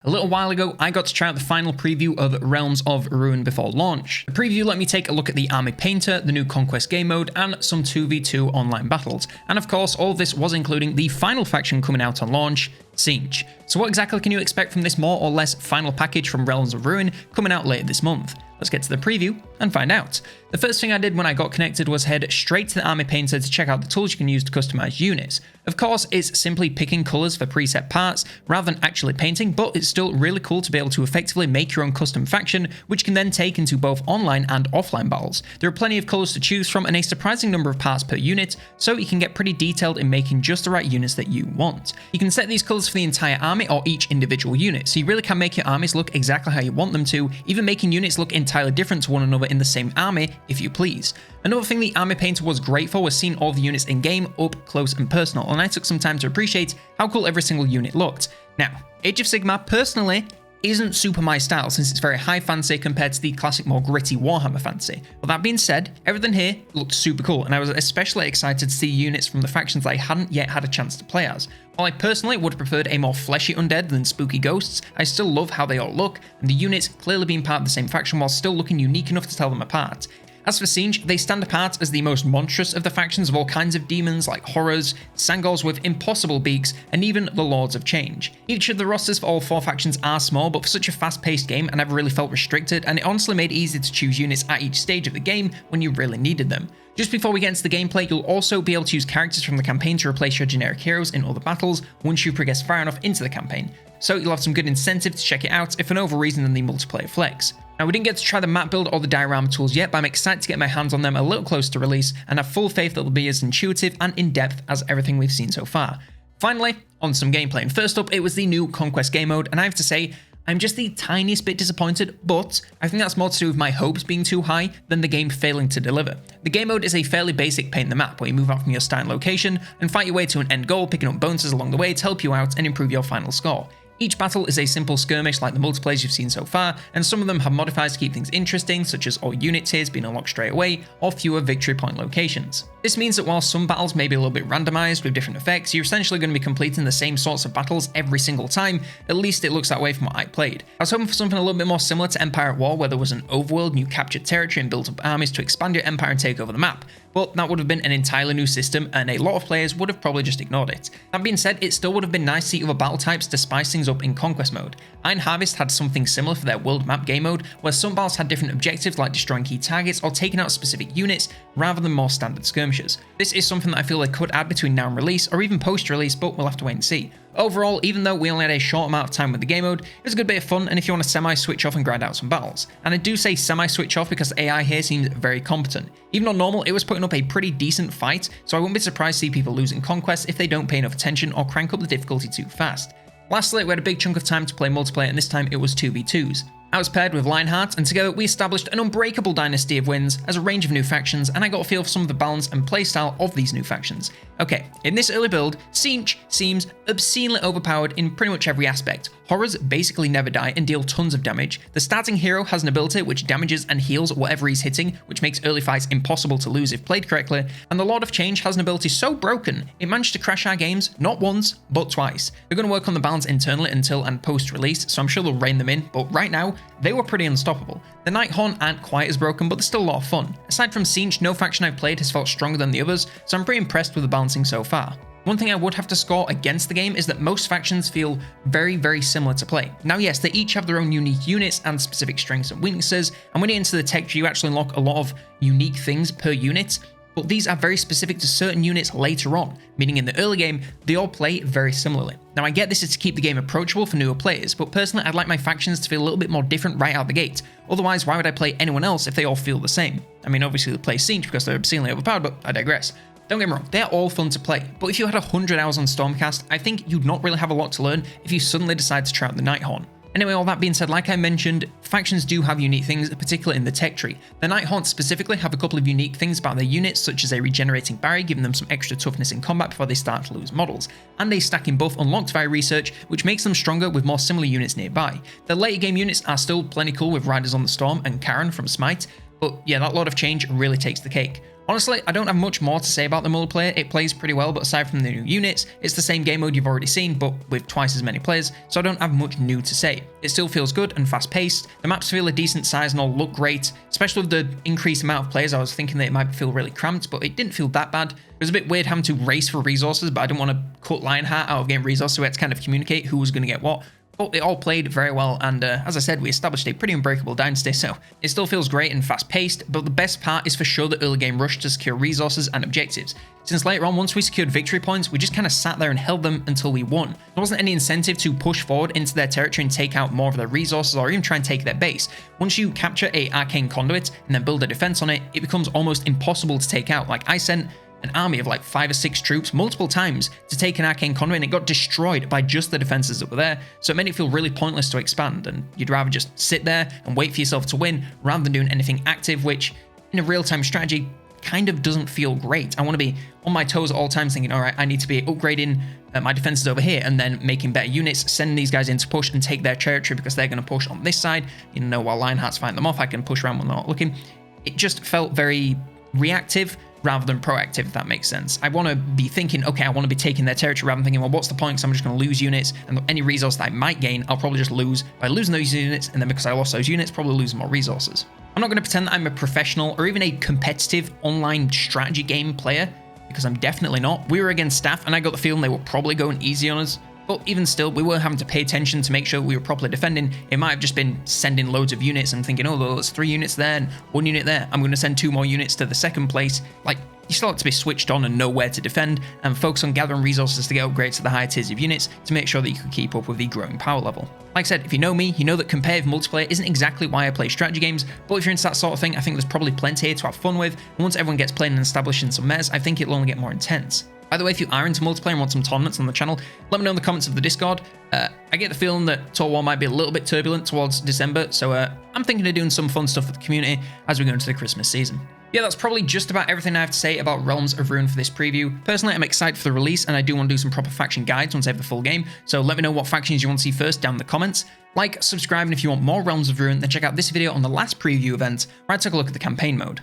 A little while ago, I got to try out the final preview of Realms of Ruin before launch. The preview let me take a look at the Army Painter, the new Conquest game mode, and some 2v2 online battles. And of course, all of this was including the final faction coming out on launch, Tzeentch. So what exactly can you expect from this more or less final package from Realms of Ruin coming out later this month? Let's get to the preview and find out. The first thing I did when I got connected was head straight to the Army Painter to check out the tools you can use to customize units. Of course, it's simply picking colors for preset parts rather than actually painting, but it's still really cool to be able to effectively make your own custom faction, which can then take into both online and offline battles. There are plenty of colors to choose from and a surprising number of parts per unit, so you can get pretty detailed in making just the right units that you want. You can set these colors for the entire army or each individual unit, so you really can make your armies look exactly how you want them to, even making units look entirely different to one another in the same army, if you please. Another thing the Army Painter was great for was seeing all the units in game up close and personal, and I took some time to appreciate how cool every single unit looked. Now, Age of Sigmar personally isn't super my style since it's very high fantasy compared to the classic more gritty Warhammer fantasy. But that being said, everything here looked super cool, and I was especially excited to see units from the factions that I hadn't yet had a chance to play as. While I personally would have preferred a more fleshy undead than spooky ghosts, I still love how they all look, and the units clearly being part of the same faction while still looking unique enough to tell them apart. As for Tzeentch, they stand apart as the most monstrous of the factions of all kinds of demons like horrors, Sangors with impossible beaks, and even the Lords of Change. Each of the rosters for all four factions are small, but for such a fast-paced game, I never really felt restricted, and it honestly made it easy to choose units at each stage of the game when you really needed them. Just before we get into the gameplay, you'll also be able to use characters from the campaign to replace your generic heroes in other battles once you progress far enough into the campaign, so you'll have some good incentive to check it out if for no other reason than the multiplayer flex. Now, we didn't get to try the map build or the diorama tools yet, but I'm excited to get my hands on them a little closer to release and have full faith that they'll be as intuitive and in-depth as everything we've seen so far. Finally, on some gameplay, and first up, it was the new Conquest game mode, and I have to say, I'm just the tiniest bit disappointed, but I think that's more to do with my hopes being too high than the game failing to deliver. The game mode is a fairly basic paint the map, where you move out from your starting location and fight your way to an end goal, picking up bonuses along the way to help you out and improve your final score. Each battle is a simple skirmish like the multiplayers you've seen so far, and some of them have modifiers to keep things interesting, such as all unit tiers being unlocked straight away, or fewer victory point locations. This means that while some battles may be a little bit randomized with different effects, you're essentially going to be completing the same sorts of battles every single time. At least it looks that way from what I played. I was hoping for something a little bit more similar to Empire at War, where there was an overworld and you captured territory and built up armies to expand your empire and take over the map. But that would have been an entirely new system, and a lot of players would have probably just ignored it. That being said, it still would have been nice to see other battle types to spice things up in Conquest mode. Iron Harvest had something similar for their world map game mode, where some battles had different objectives like destroying key targets or taking out specific units, rather than more standard skirmishes. This is something that I feel they could add between now and release, or even post-release, but we'll have to wait and see. Overall, even though we only had a short amount of time with the game mode, it was a good bit of fun, and if you want to semi-switch off and grind out some battles. And I do say semi-switch off because the AI here seems very competent. Even on normal, it was putting up a pretty decent fight, so I wouldn't be surprised to see people losing Conquest if they don't pay enough attention or crank up the difficulty too fast. Lastly, we had a big chunk of time to play multiplayer, and this time it was 2v2s. I was paired with Lionheart, and together we established an unbreakable dynasty of wins as a range of new factions, and I got a feel for some of the balance and playstyle of these new factions. Okay, in this early build, Tzeentch seems obscenely overpowered in pretty much every aspect. Horrors basically never die and deal tons of damage. The starting hero has an ability which damages and heals whatever he's hitting, which makes early fights impossible to lose if played correctly, and the Lord of Change has an ability so broken, it managed to crash our games not once, but twice. They're going to work on the balance internally until and post-release, so I'm sure they'll rein them in, but right now, they were pretty unstoppable. The Nighthaunt aren't quite as broken, but they're still a lot of fun. Aside from Tzeentch, no faction I've played has felt stronger than the others, so I'm pretty impressed with the balancing so far. One thing I would have to score against the game is that most factions feel very similar to play. Now yes, they each have their own unique units and specific strengths and weaknesses, and when you get into the tech tree you actually unlock a lot of unique things per unit, but these are very specific to certain units later on, meaning in the early game, they all play very similarly. Now I get this is to keep the game approachable for newer players, but personally I'd like my factions to feel a little bit more different right out the gate. Otherwise, why would I play anyone else if they all feel the same? I mean, obviously they'll play Tzeentch because they're obscenely overpowered, but I digress. Don't get me wrong, they're all fun to play, but if you had 100 hours on Stormcast, I think you'd not really have a lot to learn if you suddenly decide to try out the Nighthaunt. Anyway, all that being said, like I mentioned, factions do have unique things, particularly in the tech tree. The Nighthaunt specifically have a couple of unique things about their units, such as a regenerating barrier, giving them some extra toughness in combat before they start to lose models, and a stacking buff unlocked via research, which makes them stronger with more similar units nearby. The later game units are still plenty cool with Riders on the Storm and Karen from Smite, but yeah, that Lord of Change really takes the cake. Honestly, I don't have much more to say about the multiplayer. It plays pretty well, but aside from the new units, it's the same game mode you've already seen, but with twice as many players, so I don't have much new to say. It still feels good and fast-paced. The maps feel a decent size and all look great, especially with the increased amount of players. I was thinking that it might feel really cramped, but it didn't feel that bad. It was a bit weird having to race for resources, but I didn't want to cut Lionheart out of getting resources, so we had to kind of communicate who was going to get what. But it all played very well, and as I said, we established a pretty unbreakable dynasty, so it still feels great and fast-paced, but the best part is for sure the early game rush to secure resources and objectives. Since later on, once we secured victory points, we just kind of sat there and held them until we won. There wasn't any incentive to push forward into their territory and take out more of their resources or even try and take their base. Once you capture a arcane conduit and then build a defense on it, it becomes almost impossible to take out. Like, I sent an army of like 5 or 6 troops multiple times to take an arcane conduit, and it got destroyed by just the defenses that were there, so it made it feel really pointless to expand, and you'd rather just sit there and wait for yourself to win rather than doing anything active, which in a real-time strategy kind of doesn't feel great. I want to be on my toes at all times thinking, all right, I need to be upgrading my defenses over here and then making better units, sending these guys in to push and take their territory because they're going to push on this side. You know, while Lionheart's fighting them off, I can push around when they're not looking. It just felt very reactive rather than proactive, if that makes sense. I want to be thinking, okay, I want to be taking their territory rather than thinking, well, what's the point? Because I'm just going to lose units, and any resource that I might gain, I'll probably just lose by losing those units, and then because I lost those units, probably lose more resources. I'm not going to pretend that I'm a professional or even a competitive online strategy game player, because I'm definitely not. We were against staff, and I got the feeling they were probably going easy on us. But even still, we were having to pay attention to make sure we were properly defending. It might have just been sending loads of units and thinking, oh, well, there's 3 units there and 1 unit there. I'm going to send 2 more units to the second place. Like, you still have to be switched on and know where to defend and focus on gathering resources to get upgrades to the higher tiers of units to make sure that you can keep up with the growing power level. Like I said, if you know me, you know that competitive multiplayer isn't exactly why I play strategy games, but if you're into that sort of thing, I think there's probably plenty here to have fun with. And once everyone gets playing and establishing some metas, I think it'll only get more intense. By the way, if you are into multiplayer and want some tournaments on the channel, let me know in the comments of the Discord. I get the feeling that Tour War might be a little bit turbulent towards December, so I'm thinking of doing some fun stuff with the community as we go into the Christmas season. Yeah, that's probably just about everything I have to say about Realms of Ruin for this preview. Personally, I'm excited for the release, and I do want to do some proper faction guides once I have the full game, so let me know what factions you want to see first down in the comments. Like, subscribe, and if you want more Realms of Ruin, then check out this video on the last preview event, where I took a look at the campaign mode.